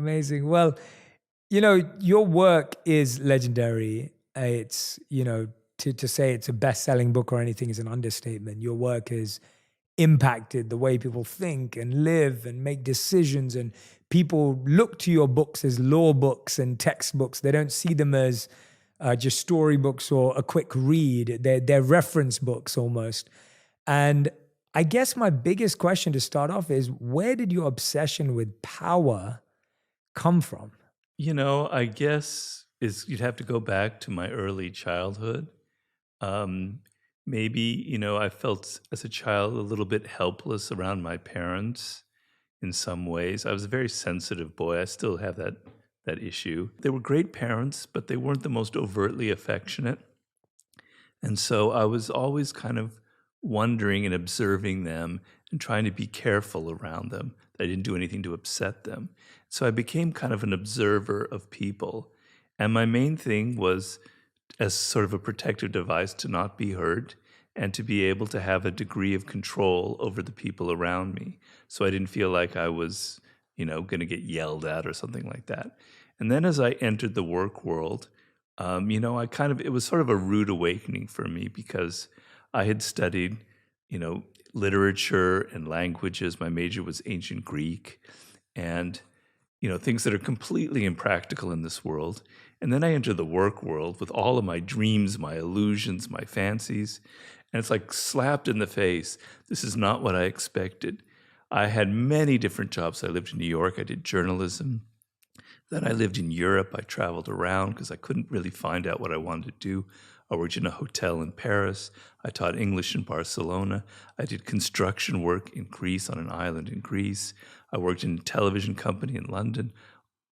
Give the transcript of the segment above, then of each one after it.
Amazing. Well, your work is legendary. To say it's a best-selling book or anything is an understatement. Your work has impacted the way people think and live and make decisions. And people look to your books as law books and textbooks. They don't see them as just storybooks or a quick read. They're reference books almost. And I guess my biggest question to start off is, where did your obsession with power come from? I guess is you'd have to go back to my early childhood. Um, Maybe, I felt as a child a little bit helpless around my parents in some ways. I was a very sensitive boy. I still have that issue. They were great parents, but they weren't the most overtly affectionate. And so I was always kind of wondering and observing them and trying to be careful around them, that I didn't do anything to upset them. So I became kind of an observer of people. And my main thing was, as sort of a protective device, to not be hurt and to be able to have a degree of control over the people around me. So I didn't feel like I was, going to get yelled at or something like that. And then as I entered the work world, it was sort of a rude awakening for me because I had studied, literature and languages. My major was ancient Greek and, things that are completely impractical in this world. And then I entered the work world with all of my dreams, my illusions, my fancies. And it's like slapped in the face. This is not what I expected. I had many different jobs. I lived in New York. I did journalism. Then I lived in Europe. I traveled around because I couldn't really find out what I wanted to do. I worked in a hotel in Paris. I taught English in Barcelona. I did construction work in Greece, on an island in Greece. I worked in a television company in London.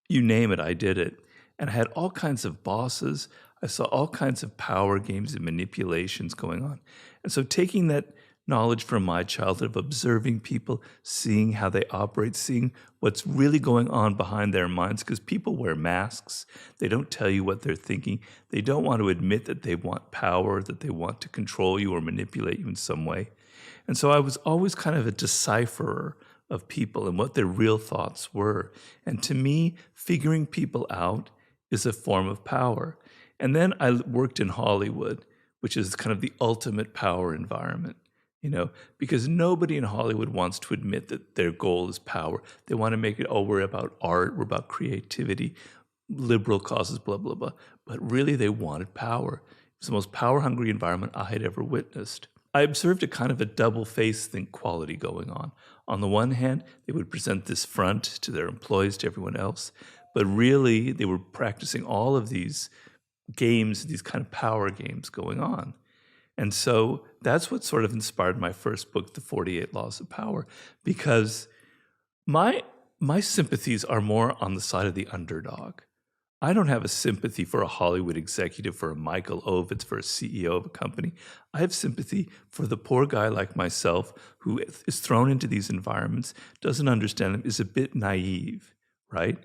You name it, I did it. And I had all kinds of bosses. I saw all kinds of power games and manipulations going on. And so taking that knowledge from my childhood of observing people, seeing how they operate, seeing what's really going on behind their minds, because people wear masks. They don't tell you what they're thinking. They don't want to admit that they want power, that they want to control you or manipulate you in some way. And so I was always kind of a decipherer of people and what their real thoughts were. And to me, figuring people out is a form of power. And then I worked in Hollywood, which is kind of the ultimate power environment. Because nobody in Hollywood wants to admit that their goal is power. They want to make it, oh, we're about art, we're about creativity, liberal causes, blah, blah, blah. But really, they wanted power. It was the most power-hungry environment I had ever witnessed. I observed a kind of a double-faced quality going on. On the one hand, they would present this front to their employees, to everyone else, but really, they were practicing all of these games, these kind of power games going on. And so that's what sort of inspired my first book, The 48 Laws of Power, because my sympathies are more on the side of the underdog. I don't have a sympathy for a Hollywood executive, for a Michael Ovitz, for a CEO of a company. I have sympathy for the poor guy like myself who is thrown into these environments, doesn't understand them, is a bit naive, right?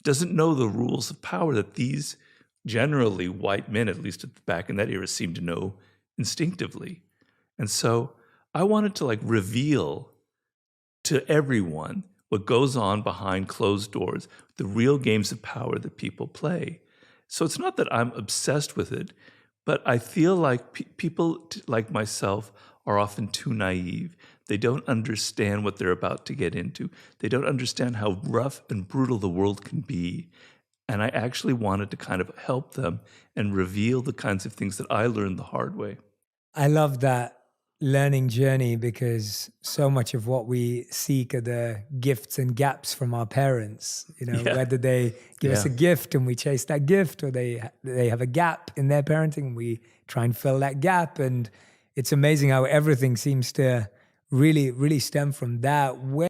Doesn't know the rules of power that these generally white men, at least back in that era, seemed to know instinctively. And so I wanted to reveal to everyone what goes on behind closed doors, the real games of power that people play. So it's not that I'm obsessed with it, but I feel like people like myself are often too naive. They don't understand what they're about to get into. They don't understand how rough and brutal the world can be. And I actually wanted to kind of help them and reveal the kinds of things that I learned the hard way. I love that learning journey because so much of what we seek are the gifts and gaps from our parents. Yeah, Whether they give us yeah. a gift and we chase that gift, or they have a gap in their parenting and we try and fill that gap. And it's amazing how everything seems to really, really stem from that.